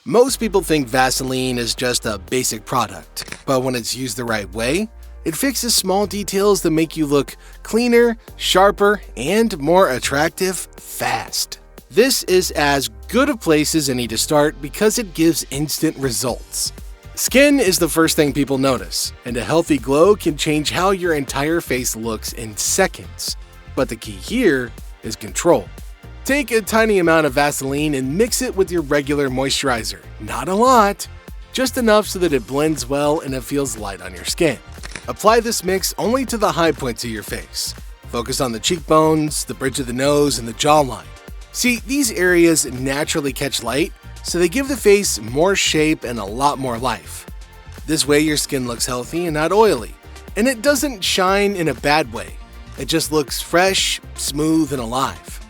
Most people think Vaseline is just a basic product, but when it's used the right way, it fixes small details that make you look cleaner, sharper, and more attractive fast. This is as good a place as any to start because it gives instant results. Skin is the first thing people notice, and a healthy glow can change how your entire face looks in seconds. But the key here is control. Take a tiny amount of Vaseline and mix it with your regular moisturizer. Not a lot, just enough so that it blends well and it feels light on your skin. Apply this mix only to the high points of your face. Focus on the cheekbones, the bridge of the nose, and the jawline. See, these areas naturally catch light, so they give the face more shape and a lot more life. This way your skin looks healthy and not oily, and it doesn't shine in a bad way. It just looks fresh, smooth, and alive.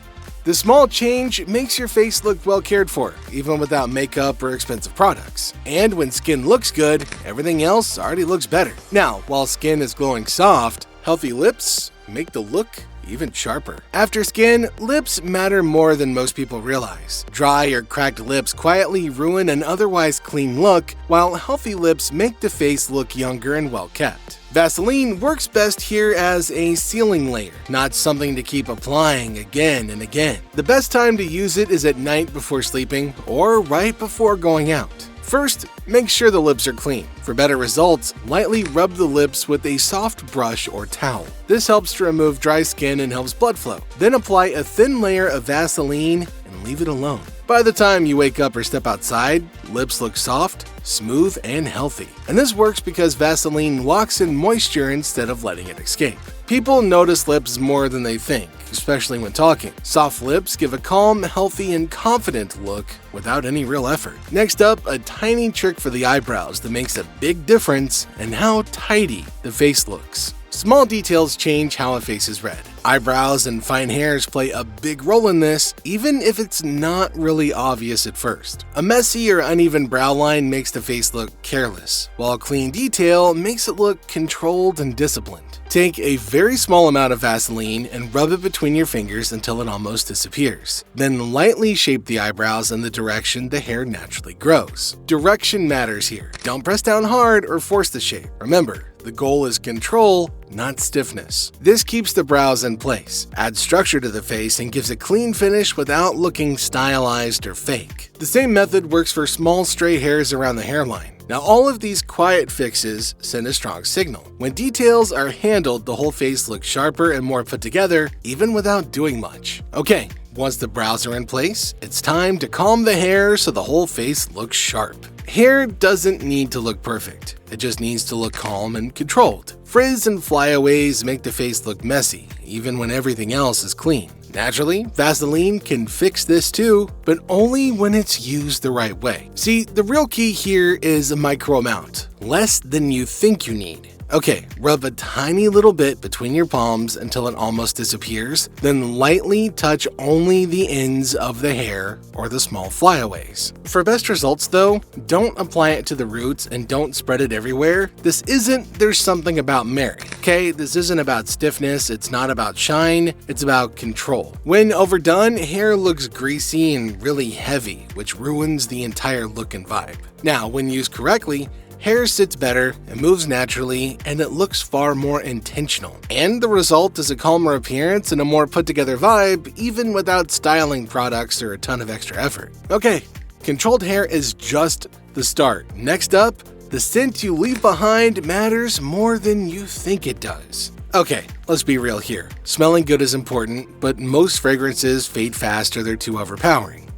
The small change makes your face look well cared for, even without makeup or expensive products. And when skin looks good, everything else already looks better. Now, while skin is glowing soft, healthy lips make the look even sharper. After skin, lips matter more than most people realize. Dry or cracked lips quietly ruin an otherwise clean look, while healthy lips make the face look younger and well kept. Vaseline works best here as a sealing layer, not something to keep applying again and again. The best time to use it is at night before sleeping or right before going out. First, make sure the lips are clean. For better results, lightly rub the lips with a soft brush or towel. This helps to remove dry skin and helps blood flow. Then apply a thin layer of Vaseline and leave it alone. By the time you wake up or step outside, lips look soft, smooth, and healthy. And this works because Vaseline locks in moisture instead of letting it escape. People notice lips more than they think, especially when talking. Soft lips give a calm, healthy, and confident look without any real effort. Next up, a tiny trick for the eyebrows that makes a big difference in how tidy the face looks. Small details change how a face is read. Eyebrows and fine hairs play a big role in this, even if it's not really obvious at first. A messy or uneven brow line makes the face look careless, while a clean detail makes it look controlled and disciplined. Take a very small amount of Vaseline and rub it between your fingers until it almost disappears. Then lightly shape the eyebrows in the direction the hair naturally grows. Direction matters here. Don't press down hard or force the shape. Remember, the goal is control, not stiffness. This keeps the brows in place, adds structure to the face, and gives a clean finish without looking stylized or fake. The same method works for small stray hairs around the hairline. Now, all of these quiet fixes send a strong signal. When details are handled, the whole face looks sharper and more put together, even without doing much. Okay, once the brows are in place, it's time to calm the hair so the whole face looks sharp. Hair doesn't need to look perfect. It just needs to look calm and controlled. Frizz and flyaways make the face look messy, even when everything else is clean. Naturally, Vaseline can fix this too, but only when it's used the right way. See, the real key here is a micro amount, less than you think you need. Okay, rub a tiny little bit between your palms until it almost disappears, then lightly touch only the ends of the hair or the small flyaways. For best results though, don't apply it to the roots and don't spread it everywhere. This isn't There's Something About Mary, okay? This isn't about stiffness, it's not about shine, it's about control. When overdone, hair looks greasy and really heavy, which ruins the entire look and vibe. Now, when used correctly, hair sits better, it moves naturally, and it looks far more intentional. And the result is a calmer appearance and a more put-together vibe, even without styling products or a ton of extra effort. Okay, controlled hair is just the start. Next up, the scent you leave behind matters more than you think it does. Okay, let's be real here. Smelling good is important, but most fragrances fade fast or they're too overpowering.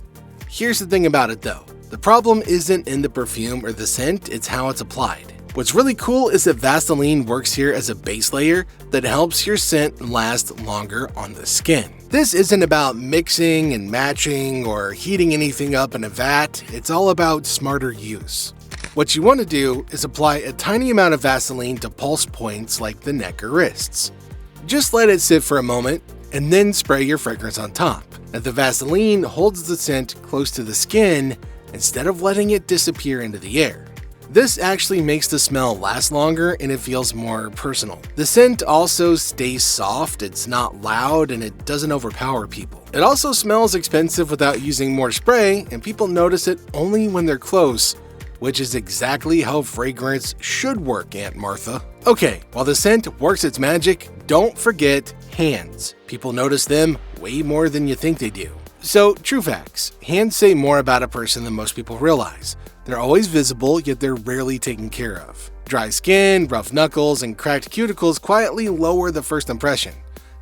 Here's the thing about it though. The problem isn't in the perfume or the scent, it's how it's applied. What's really cool is that Vaseline works here as a base layer that helps your scent last longer on the skin. This isn't about mixing and matching or heating anything up in a vat, it's all about smarter use. What you want to do is apply a tiny amount of Vaseline to pulse points like the neck or wrists. Just let it sit for a moment and then spray your fragrance on top. Now the Vaseline holds the scent close to the skin instead of letting it disappear into the air. This actually makes the smell last longer and it feels more personal. The scent also stays soft, it's not loud, and it doesn't overpower people. It also smells expensive without using more spray, and people notice it only when they're close, which is exactly how fragrance should work, Aunt Martha. Okay, while the scent works its magic, don't forget hands. People notice them way more than you think they do. So, true facts. Hands say more about a person than most people realize. They're always visible, yet they're rarely taken care of. Dry skin, rough knuckles, and cracked cuticles quietly lower the first impression.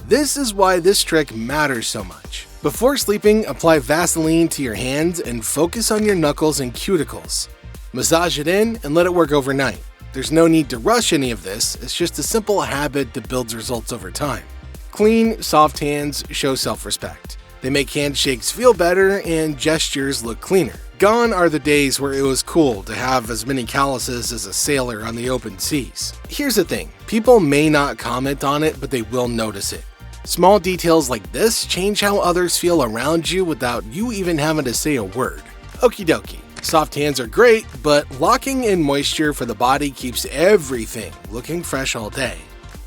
This is why this trick matters so much. Before sleeping, apply Vaseline to your hands and focus on your knuckles and cuticles. Massage it in and let it work overnight. There's no need to rush any of this, it's just a simple habit that builds results over time. Clean, soft hands show self-respect. They make handshakes feel better and gestures look cleaner. Gone are the days where it was cool to have as many calluses as a sailor on the open seas. Here's the thing, people may not comment on it, but they will notice it. Small details like this change how others feel around you without you even having to say a word. Okie dokie. Soft hands are great, but locking in moisture for the body keeps everything looking fresh all day.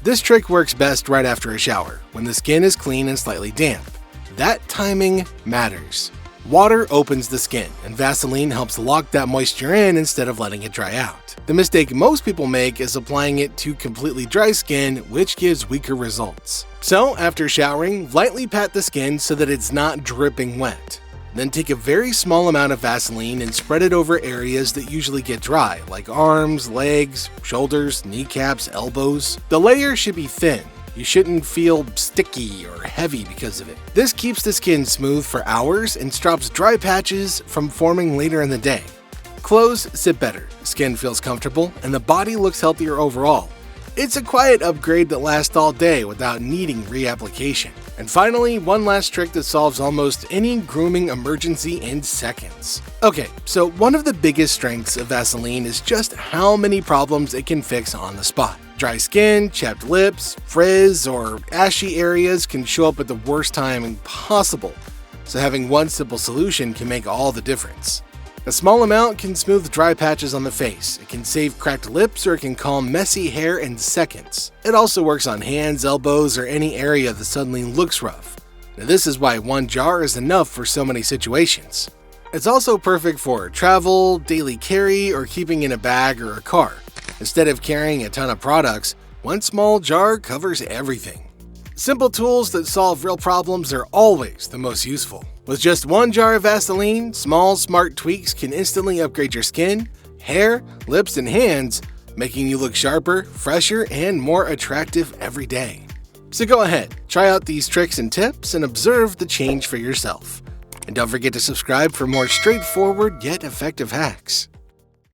This trick works best right after a shower, when the skin is clean and slightly damp. That timing matters. Water opens the skin, and Vaseline helps lock that moisture in instead of letting it dry out. The mistake most people make is applying it to completely dry skin, which gives weaker results. So, after showering, lightly pat the skin so that it's not dripping wet. Then take a very small amount of Vaseline and spread it over areas that usually get dry, like arms, legs, shoulders, kneecaps, elbows. The layer should be thin. You shouldn't feel sticky or heavy because of it. This keeps the skin smooth for hours and stops dry patches from forming later in the day. Clothes sit better, skin feels comfortable, and the body looks healthier overall. It's a quiet upgrade that lasts all day without needing reapplication. And finally, one last trick that solves almost any grooming emergency in seconds. Okay, so one of the biggest strengths of Vaseline is just how many problems it can fix on the spot. Dry skin, chapped lips, frizz, or ashy areas can show up at the worst time possible, so having one simple solution can make all the difference. A small amount can smooth dry patches on the face, it can save cracked lips, or it can calm messy hair in seconds. It also works on hands, elbows, or any area that suddenly looks rough. Now this is why one jar is enough for so many situations. It's also perfect for travel, daily carry, or keeping in a bag or a car. Instead of carrying a ton of products, one small jar covers everything. Simple tools that solve real problems are always the most useful. With just one jar of Vaseline, small, smart tweaks can instantly upgrade your skin, hair, lips, and hands, making you look sharper, fresher, and more attractive every day. So go ahead, try out these tricks and tips and observe the change for yourself. And don't forget to subscribe for more straightforward yet effective hacks.